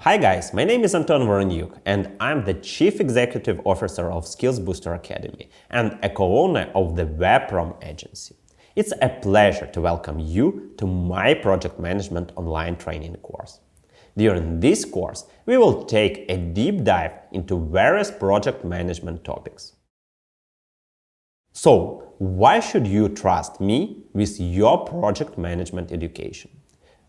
Hi guys, my name is Anton Voronyuk and I'm the Chief Executive Officer of Skills Booster Academy and a co-owner of the Waterfall agency. It's a pleasure to welcome you to my project management online training course. During this course, we will take a deep dive into various project management topics. So, why should you trust me with your project management education?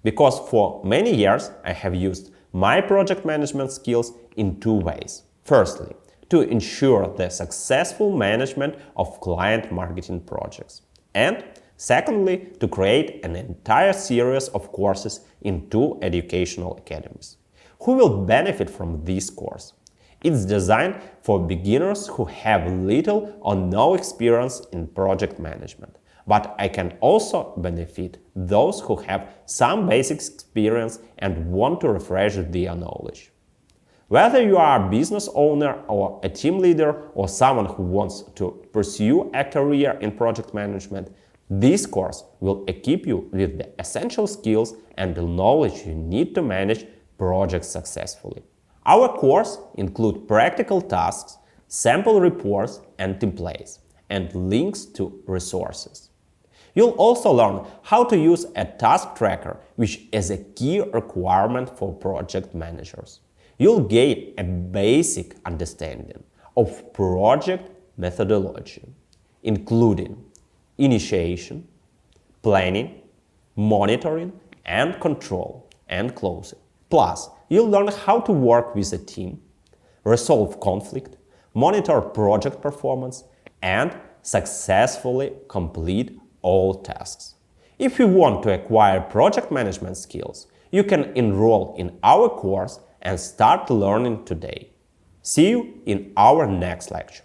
Because for many years I have used my project management skills in two ways. Firstly, to ensure the successful management of client marketing projects. And secondly, to create an entire series of courses in two educational academies. Who will benefit from this course? It's designed for beginners who have little or no experience in project management. But I can also benefit those who have some basic experience and want to refresh their knowledge. Whether you are a business owner or a team leader or someone who wants to pursue a career in project management, this course will equip you with the essential skills and the knowledge you need to manage projects successfully. Our course includes practical tasks, sample reports and templates, and links to resources. You'll also learn how to use a task tracker, which is a key requirement for project managers. You'll gain a basic understanding of project methodology, including initiation, planning, monitoring, and control, and closing. Plus, you'll learn how to work with a team, resolve conflict, monitor project performance, and successfully complete all tasks. If you want to acquire project management skills, you can enroll in our course and start learning today. See you in our next lecture.